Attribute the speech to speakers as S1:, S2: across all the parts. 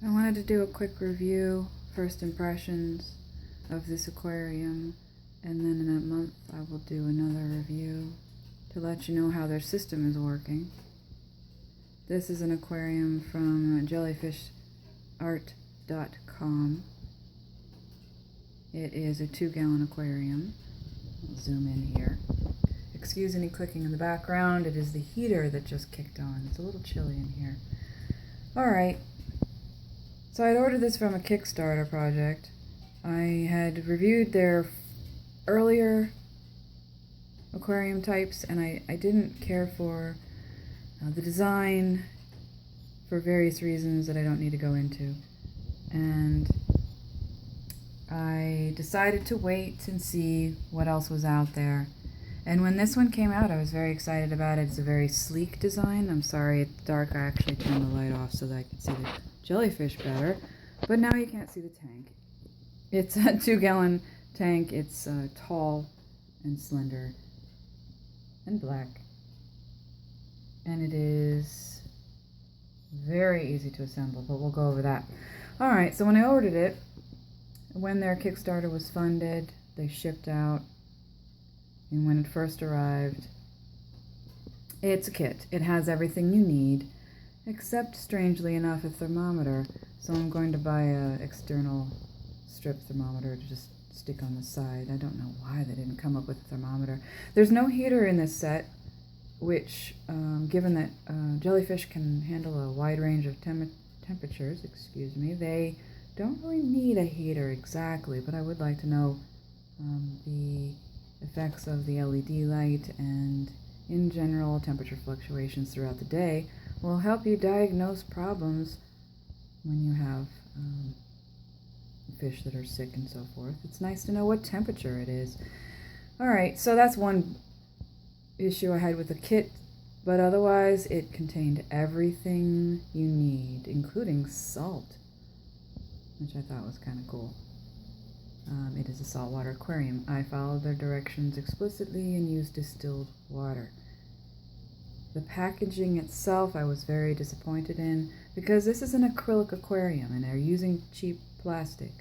S1: I wanted to do a quick review, first impressions of this aquarium, and then in a month I will do another review to let you know how their system is working. This is an aquarium from jellyfishart.com. It is a 2-gallon aquarium. I'll zoom in here. Excuse any clicking in the background, it is the heater that just kicked on. It's a little chilly in here. Alright. So I'd ordered this from a Kickstarter project. I had reviewed their earlier aquarium types, and I didn't care for the design for various reasons that I don't need to go into. And I decided to wait and see what else was out there. And when this one came out, I was very excited about it. It's a very sleek design. I'm sorry it's dark. I actually turned the light off so that I could see the jellyfish better. But now you can't see the tank. It's a 2-gallon tank. It's tall and slender and black. And it is very easy to assemble, but we'll go over that. Alright, so when I ordered it, when their Kickstarter was funded, they shipped out. And when it first arrived, it's a kit. It has everything you need, except, strangely enough, a thermometer. So I'm going to buy an external strip thermometer to just stick on the side. I don't know why they didn't come up with a thermometer. There's no heater in this set, which, given that jellyfish can handle a wide range of temperatures, they don't really need a heater exactly, but I would like to know the effects of the LED light and, in general, temperature fluctuations throughout the day will help you diagnose problems when you have fish that are sick and so forth. It's nice to know what temperature it is. Alright, so that's one issue I had with the kit, but otherwise it contained everything you need, including salt, which I thought was kind of cool. It is a saltwater aquarium. I followed their directions explicitly and used distilled water. The packaging itself I was very disappointed in, because this is an acrylic aquarium and they're using cheap plastic.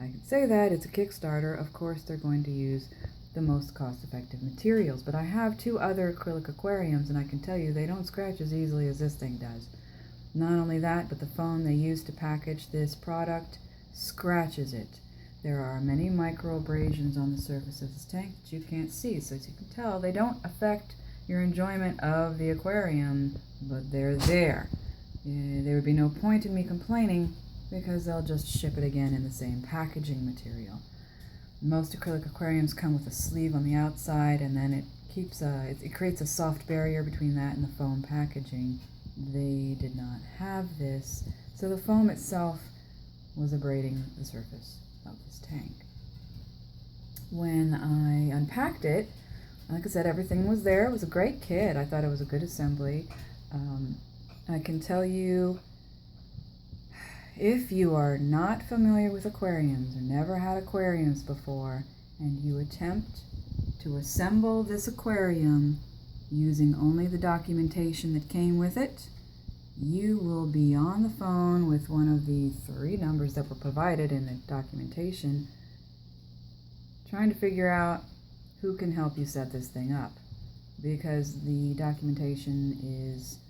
S1: I can say that, it's a Kickstarter. Of course they're going to use the most cost-effective materials, but I have 2 other acrylic aquariums and I can tell you they don't scratch as easily as this thing does. Not only that, but the foam they use to package this product scratches it. There are many micro abrasions on the surface of this tank that you can't see, so as you can tell, they don't affect your enjoyment of the aquarium, but they're there. There would be no point in me complaining because they'll just ship it again in the same packaging material. Most acrylic aquariums come with a sleeve on the outside, and then it creates a soft barrier between that and the foam packaging. They did not have this, so the foam itself was abrading the surface of this tank. When I unpacked it, like I said, everything was there. It was a great kit. I thought it was a good assembly. I can tell you, if you are not familiar with aquariums or never had aquariums before, and you attempt to assemble this aquarium using only the documentation that came with it, you will be on the phone with one of the 3 numbers that were provided in the documentation, trying to figure out who can help you set this thing up, because the documentation is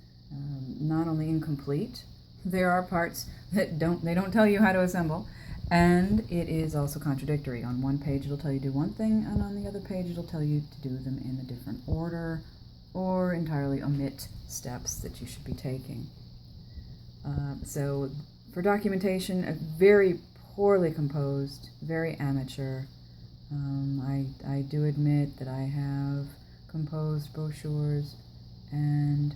S1: not only incomplete, there are parts that they don't tell you how to assemble, and it is also contradictory. On one page it'll tell you to do one thing, and on the other page it'll tell you to do them in a different order, or entirely omit steps that you should be taking. So for documentation, very poorly composed, very amateur. I do admit that I have composed brochures and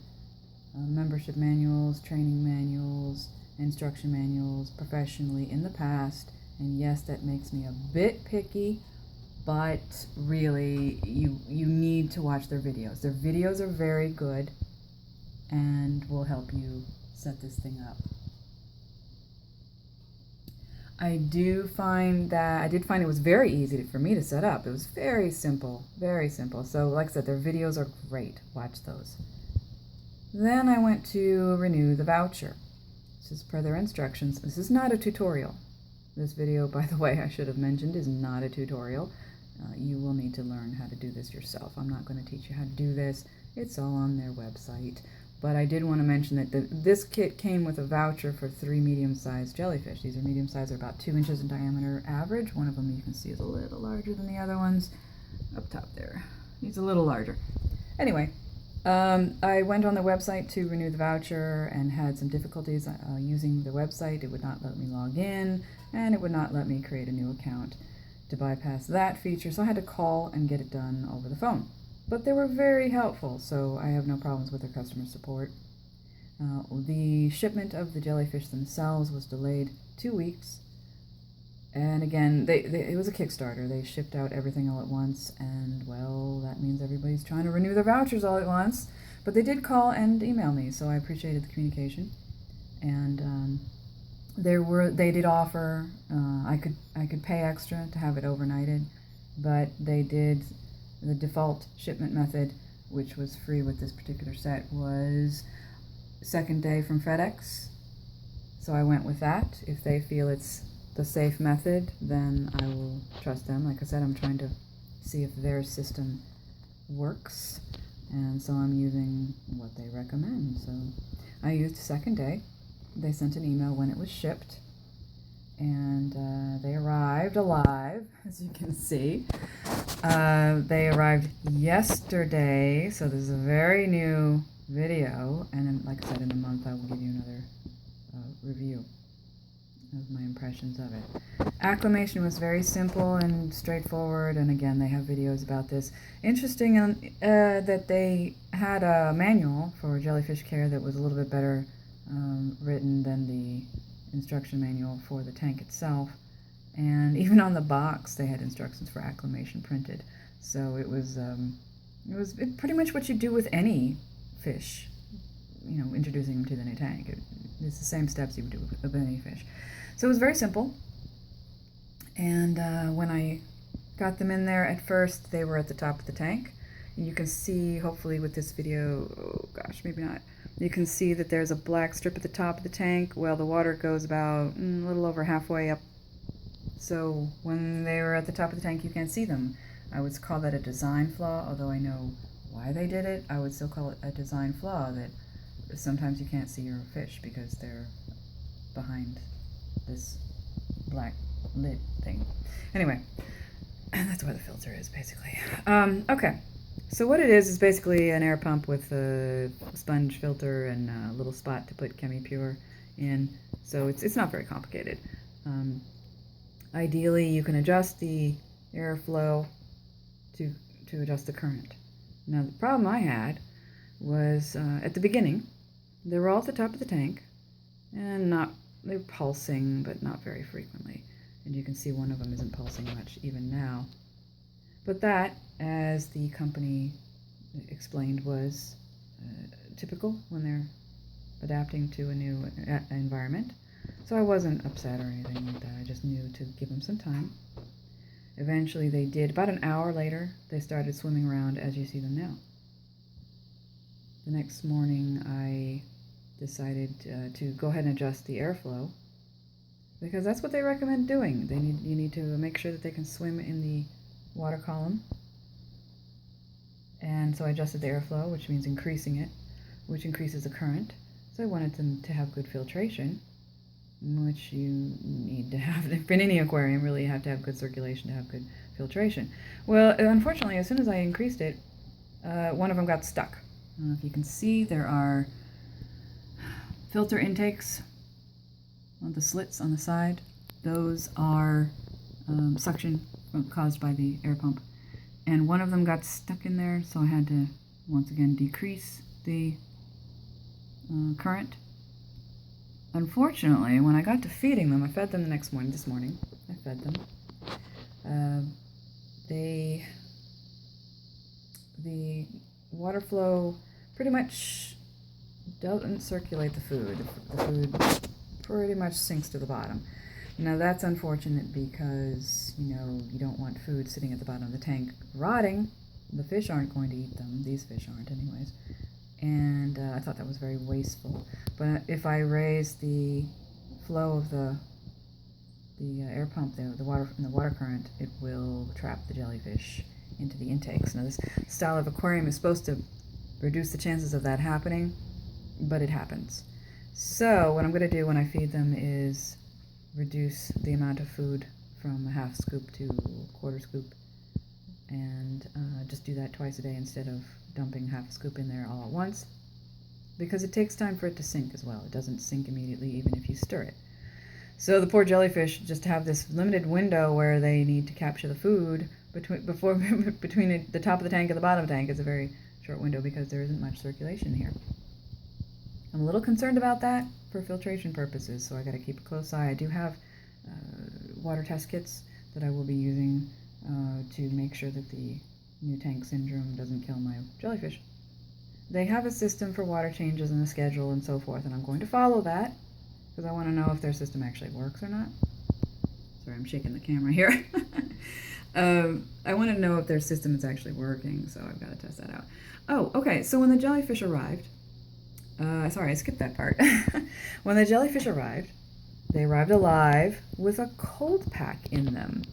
S1: membership manuals, training manuals, instruction manuals professionally in the past, and yes, that makes me a bit picky, but really you need to watch their videos. Their videos are very good and will help you set this thing up. I did find it was very easy for me to set up. It was very simple, very simple. So like I said, their videos are great. Watch those. Then I went to renew the voucher. This is per their instructions. This is not a tutorial. This video, by the way, I should have mentioned, is not a tutorial. You will need to learn how to do this yourself. I'm not going to teach you how to do this. It's all on their website. But I did want to mention that this kit came with a voucher for 3 medium-sized jellyfish. These are medium-sized, they're about 2 inches in diameter average. One of them you can see is a little larger than the other ones. Up top there. He's a little larger. Anyway, I went on the website to renew the voucher and had some difficulties using the website. It would not let me log in, and it would not let me create a new account to bypass that feature, so I had to call and get it done over the phone. But they were very helpful, so I have no problems with their customer support. The shipment of the jellyfish themselves was delayed 2 weeks, and again, it was a Kickstarter. They shipped out everything all at once, and well, that means everybody's trying to renew their vouchers all at once. But they did call and email me, so I appreciated the communication. And they did offer I could pay extra to have it overnighted, but they did the default shipment method, which was free with this particular set, was second day from FedEx. So I went with that. If they feel it's the safe method, then I will trust them. Like I said, I'm trying to see if their system works, and so I'm using what they recommend. So I used second day. They sent an email when it was shipped, and they arrived alive, as you can see. They arrived yesterday, so this is a very new video, and then, like I said, in a month I will give you another review of my impressions of it. Acclimation was very simple and straightforward, and again, they have videos about this. Interesting that they had a manual for jellyfish care that was a little bit better written than the instruction manual for the tank itself, and even on the box they had instructions for acclimation printed. So it was pretty much what you do with any fish, introducing them to the new tank. It's the same steps you would do with any fish. So it was very simple, and when I got them in there, at first they were at the top of the tank. And you can see, hopefully with this video, oh gosh, maybe not, you can see that there's a black strip at the top of the tank. Well, the water goes about a little over halfway up. So when they were at the top of the tank, you can't see them. I would call that a design flaw, although I know why they did it. I would still call it a design flaw, that sometimes you can't see your fish because they're behind this black lid thing. Anyway, that's where the filter is, basically. Okay. So what it is basically an air pump with a sponge filter and a little spot to put ChemiPure in. So it's not very complicated. Ideally, you can adjust the airflow to adjust the current. Now, the problem I had was at the beginning, they were all at the top of the tank, and they were pulsing, but not very frequently. And you can see one of them isn't pulsing much even now. But that, as the company explained, was typical when they're adapting to a new environment. So I wasn't upset or anything like that. I just knew to give them some time. Eventually they did. About an hour later, they started swimming around as you see them now. The next morning, I decided to go ahead and adjust the airflow, because that's what they recommend doing. You need to make sure that they can swim in the water column. And so I adjusted the airflow, which means increasing it, which increases the current. So I wanted them to have good filtration, which you need to have. In any aquarium, really, you have to have good circulation to have good filtration. Well, unfortunately, as soon as I increased it, one of them got stuck. I don't know if you can see, there are filter intakes on the slits on the side. Those are suction caused by the air pump. And one of them got stuck in there, so I had to, once again, decrease the current. Unfortunately, when I got to feeding them, I fed them this morning, I fed them. The water flow pretty much doesn't circulate the food. The food pretty much sinks to the bottom. Now that's unfortunate because, you don't want food sitting at the bottom of the tank rotting. The fish aren't going to eat them. These fish aren't anyways. and I thought that was very wasteful. But if I raise the flow of the air pump, the water current, it will trap the jellyfish into the intakes. Now, this style of aquarium is supposed to reduce the chances of that happening, but it happens. So what I'm going to do when I feed them is reduce the amount of food from a half scoop to a quarter scoop, and just do that twice a day instead of dumping half a scoop in there all at once, because it takes time for it to sink as well. It doesn't sink immediately even if you stir it. So the poor jellyfish just have this limited window where they need to capture the food between the top of the tank and the bottom of the tank. Is a very short window because there isn't much circulation here. I'm a little concerned about that for filtration purposes, so I got to keep a close eye. I do have water test kits that I will be using to make sure that the new tank syndrome doesn't kill my jellyfish. They have a system for water changes and a schedule and so forth, and I'm going to follow that because I want to know if their system actually works or not. Sorry, I'm shaking the camera here. I want to know if their system is actually working, so I've got to test that out. Oh, okay, so when the jellyfish arrived, sorry, I skipped that part. When the jellyfish arrived, they arrived alive with a cold pack in them,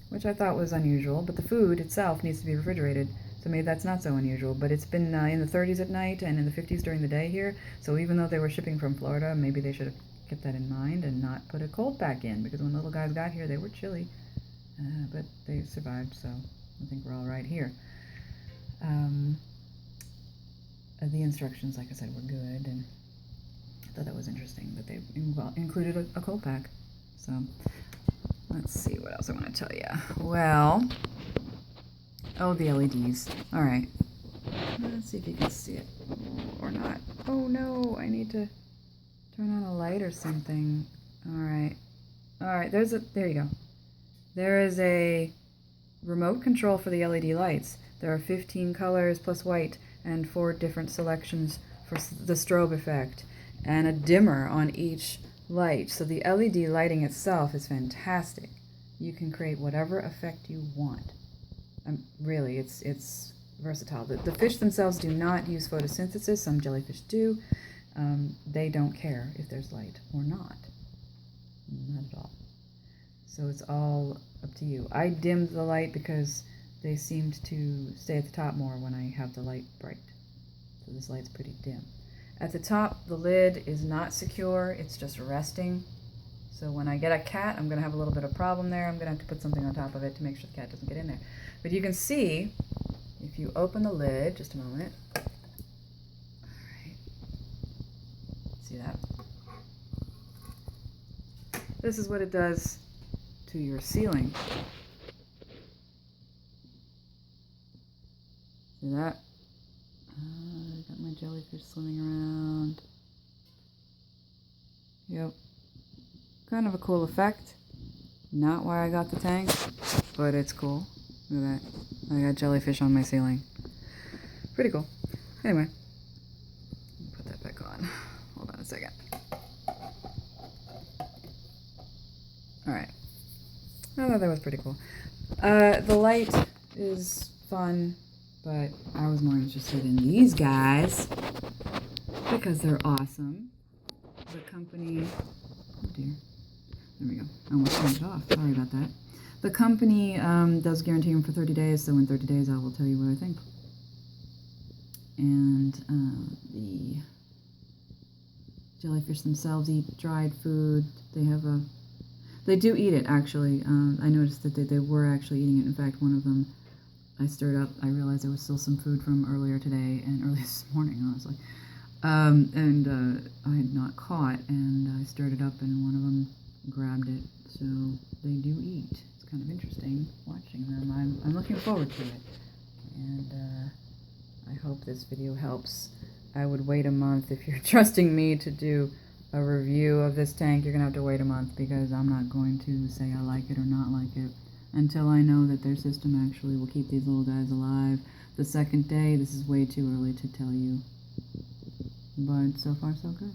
S1: which I thought was unusual, but the food itself needs to be refrigerated, so maybe that's not so unusual. But it's been in the 30s at night and in the 50s during the day here, so even though they were shipping from Florida, maybe they should have kept that in mind and not put a cold pack in, because when the little guys got here, they were chilly, but they survived, so I think we're all right here. The instructions, like I said, were good, and I thought that was interesting that they included a cold pack. So let's see what else I want to tell you. Well, oh, the LEDs. All right. Let's see if you can see it or not. Oh no, I need to turn on a light or something. All right. All right, there you go. There is a remote control for the LED lights. There are 15 colors plus white and 4 different selections for the strobe effect, and a dimmer on each light. So the LED lighting itself is fantastic. You can create whatever effect you want. Really, it's versatile. The fish themselves do not use photosynthesis. Some jellyfish do. They don't care if there's light or not. Not at all. So it's all up to you. I dimmed the light because they seemed to stay at the top more when I have the light bright. So this light's pretty dim. At the top, the lid is not secure. It's just resting. So when I get a cat, I'm going to have a little bit of problem there. I'm going to have to put something on top of it to make sure the cat doesn't get in there. But you can see, if you open the lid, just a moment. All right. See that? This is what it does to your ceiling. See that? I got my jellyfish swimming around. Yep. Kind of a cool effect. Not why I got the tank, but it's cool. Look at that. I got jellyfish on my ceiling. Pretty cool. Anyway. Put that back on. Hold on a second. Alright. I thought that was pretty cool. The light is fun, but I was more interested in these guys because they're awesome. The company, oh dear, there we go. I almost turned it off. Sorry about that. The company does guarantee them for 30 days, so in 30 days I will tell you what I think. And the jellyfish themselves eat dried food. They do eat it, actually. I noticed that they were actually eating it. In fact, one of them I stirred up. I realized there was still some food from earlier today and early this morning, honestly. And I had not caught, and I stirred it up, and one of them grabbed it. So they do eat. It's kind of interesting watching them. I'm looking forward to it, and I hope this video helps. I would wait a month. If you're trusting me to do a review of this tank, you're gonna have to wait a month, because I'm not going to say I like it or not like it until I know that their system actually will keep these little guys alive. The second day, this is way too early to tell you, but so far so good.